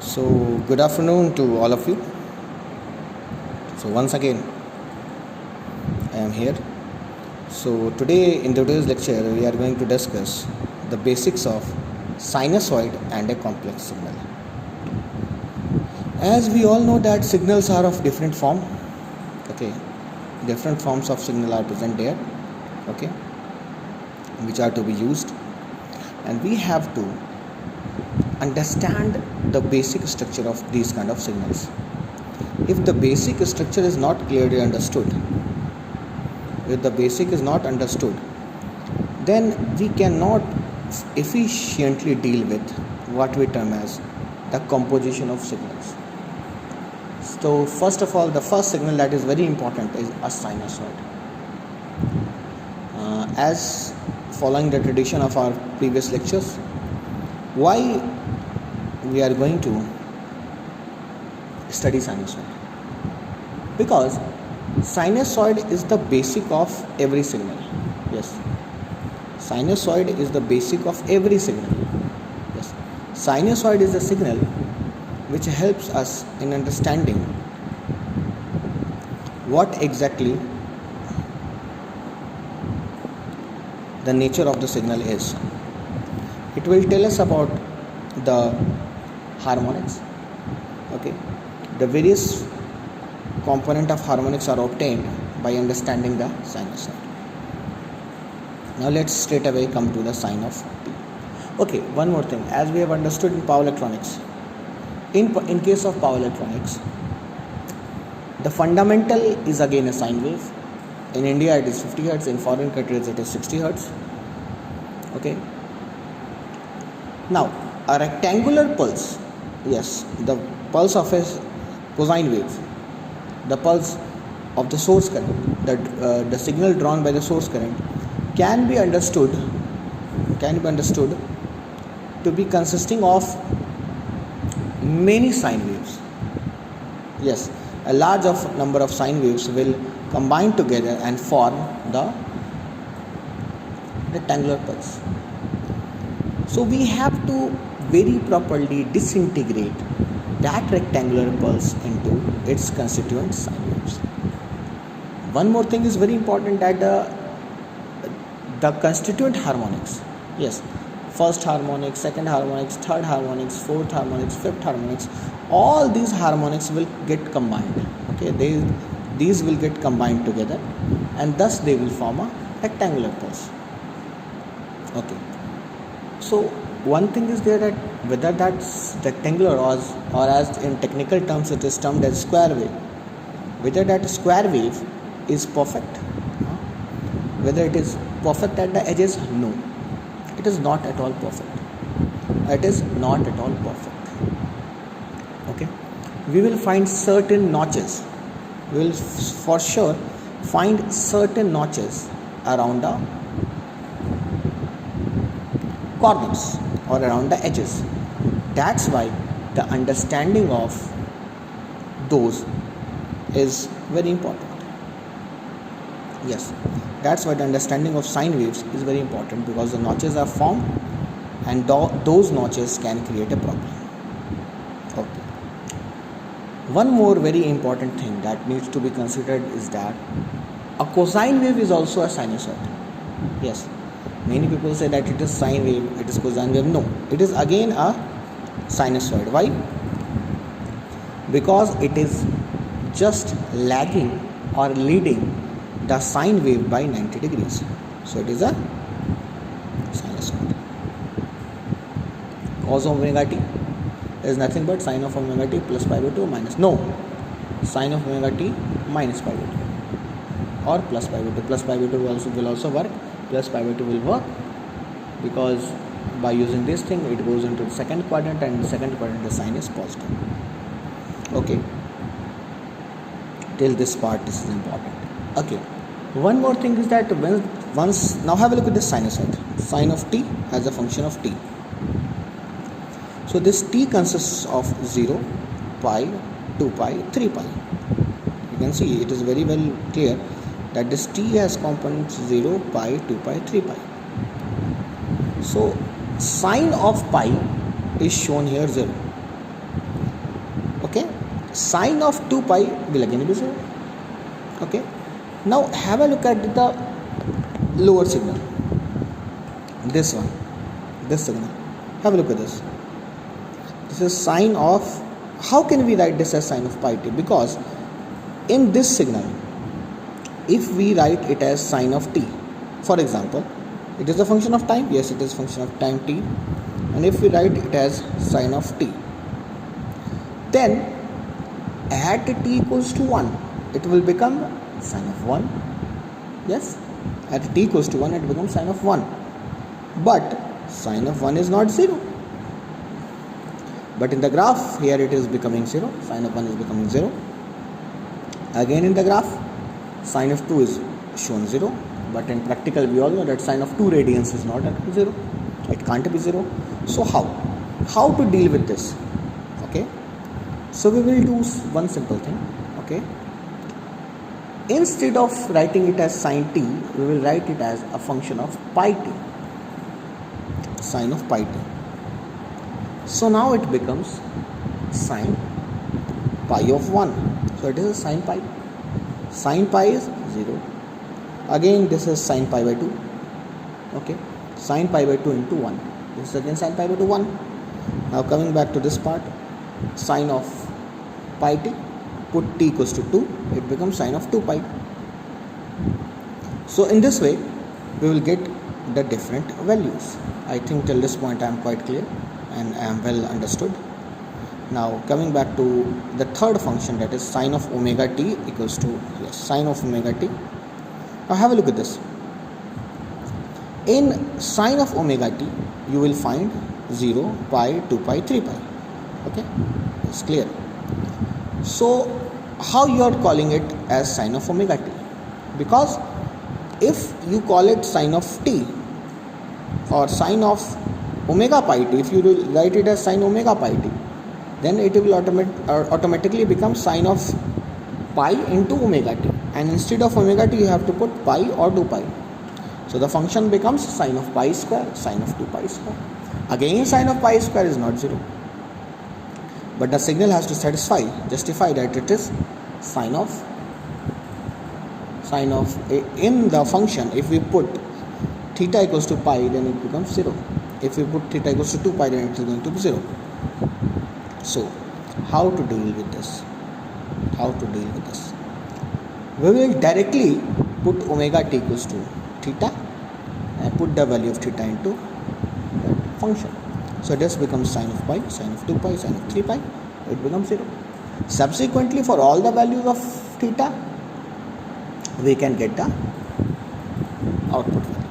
So, good afternoon to all of you. So, once again, I am here. So, today in today's lecture, we are going to discuss the basics of sinusoid and a complex signal. As we all know that signals are of different form. Okay, different forms of signal are present there. Okay, which are to be used, and we have to understand the basic structure of these kind of signals. If the basic structure is not clearly understood, then we cannot efficiently deal with what we term as the composition of signals. So first of all, the first signal that is very important is a sinusoid. As following the tradition of our previous lectures, why we are going to study sinusoid? Because sinusoid is the basic of every signal. Yes, sinusoid is the basic of every signal. Yes, sinusoid is a signal which helps us in understanding what exactly the nature of the signal is. It will tell us about the harmonics. Okay, the various component of harmonics are obtained by understanding the sinusoid. Now let's straight away come to the sign of T. Okay, one more thing, as we have understood in power electronics, in case of power electronics, the fundamental is again a sine wave. In India it is 50 Hz, in foreign countries it is 60 Hz. Okay, now a rectangular pulse, yes, the pulse of a cosine wave, the pulse of the source current, the signal drawn by the source current can be understood to be consisting of many sine waves. Yes, a large number of sine waves will combine together and form the rectangular pulse. So we have to very properly disintegrate that rectangular pulse into its constituent sine waves. One more thing is very important, that the constituent harmonics, yes, first harmonics, second harmonics, third harmonics, fourth harmonics, fifth harmonics, all these harmonics will get combined. Okay, these will get combined together, and thus they will form a rectangular pulse. Okay, so one thing is there, that whether that's rectangular or as in technical terms it is termed as square wave, whether that square wave is perfect, whether it is perfect at the edges, no, it is not at all perfect. Okay, we will find certain notches, we will for sure find certain notches around the corners or around the edges. That's why the understanding of those is very important. Yes, that's why the understanding of sine waves is very important, because the notches are formed and those notches can create a problem. Okay. One more very important thing that needs to be considered is that a cosine wave is also a sinusoid. Yes, many people say that it is sine wave, it is cosine wave. No, it is again a sinusoid. Why? Because it is just lagging or leading the sine wave by 90 degrees. So it is a sinusoid. Cos omega t is nothing but sine of omega t plus pi by 2 minus, no, sine of omega t minus pi by 2 or plus pi by 2. Plus pi by 2 will also work, plus pi by 2 will work, because by using this thing it goes into the second quadrant, and the second quadrant the sign is positive. Okay, till this part this is important. Okay, one more thing is that now have a look at this sinusoid, sine of t as a function of t. So this t consists of 0, pi, 2 pi, 3 pi. You can see it is very well clear that this t has components 0, pi, 2 pi, 3 pi. So sine of pi is shown here 0. Okay, sine of 2 pi will again be 0. Okay, now have a look at the lower signal, this one, this signal. Have a look at this. This is sine of, how can we write this as sine of pi t? Because in this signal, if we write it as sine of t, for example, it is a function of time. Yes, it is a function of time t. And if we write it as sine of t, then at t equals to 1, it will become sine of 1. Yes, at t equals to 1, it becomes sine of 1. But sine of 1 is not 0. But in the graph, here it is becoming 0. Sine of 1 is becoming 0. Again in the graph, sine of 2 is shown 0. But in practical, we all know that sine of 2 radians is not at 0. It can't be 0. So how? How to deal with this? Okay. So we will do one simple thing. Okay. Instead of writing it as sine t, we will write it as a function of pi t. Sine of pi t. So now it becomes sine pi of 1. So it is a sine pi. Sine pi is 0. Again this is sine pi by 2. Okay. Sine pi by 2 into 1. This is again sine pi by 2 1. Now coming back to this part, sine of pi t, put t equals to 2, it becomes sine of 2 pi. So in this way we will get the different values. I think till this point I am quite clear and I am well understood. Now coming back to the third function, that is sine of omega t equals to, yes, sine of omega t. Now have a look at this. In sine of omega t, you will find 0, pi, 2 pi, 3 pi. Okay, it's clear. So how you are calling it as sine of omega t? Because if you call it sine of t or sine of omega pi t, if you write it as sine omega pi t, then it will automatically become sine of pi into omega t. And instead of omega t, you have to put pi or 2 pi. So the function becomes sine of pi square, sine of 2 pi square. Again, sine of pi square is not 0. But the signal has to justify that it is sine of, in the function, if we put theta equals to pi, then it becomes 0. If we put theta equals to 2 pi, then it is going to be 0. So how to deal with this? We will directly put omega t equals to theta and put the value of theta into that function. So this becomes sine of pi, sine of 2 pi, sine of 3 pi. It becomes 0. Subsequently, for all the values of theta, we can get the output value.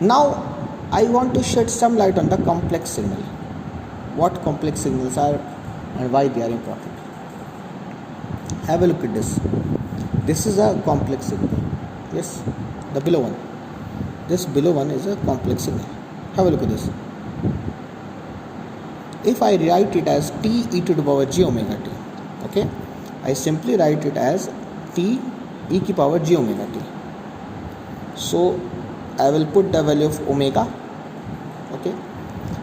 Now I want to shed some light on the complex signal. What complex signals are and why they are important. Have a look at this. This is a complex signal. Yes, the below one. This below one is a complex signal. Have a look at this. If I write it as t e to the power j omega t, okay, I simply write it as t e to the power j omega t. So I will put the value of omega. Okay.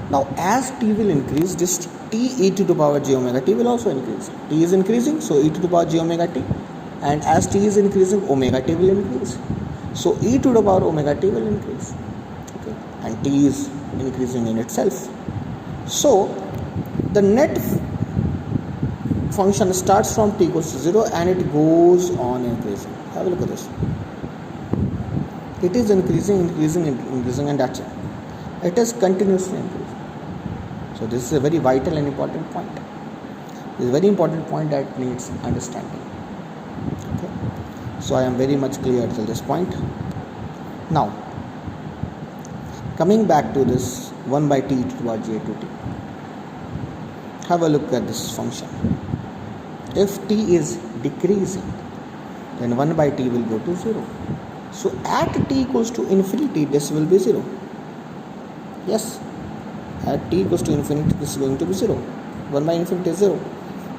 Now as t will increase, this t e to the power j omega t will also increase. T is increasing, so e to the power j omega t, and as t is increasing, omega t will increase. So e to the power omega t will increase. Okay. And t is increasing in itself. So the net function starts from t equals to 0 and it goes on increasing. Have a look at this. It is increasing, and that's it. It is continuously increasing. So this is a very vital and important point. This is a very important point that needs understanding. Okay. So I am very much clear till this point. Now, coming back to this 1 by t to the power j to t. Have a look at this function. If t is decreasing, then 1 by t will go to 0. So at t equals to infinity, this will be 0. Yes, at t equals to infinity, this is going to be 0. 1 by infinity is 0.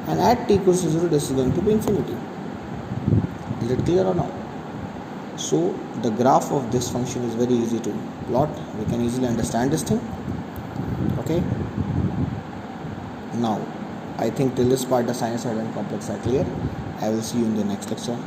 And at t equals to 0, this is going to be infinity. Is it clear or not? So the graph of this function is very easy to plot. We can easily understand this thing. Okay. Now I think till this part the sinusoid and complex are clear. I will see you in the next lecture.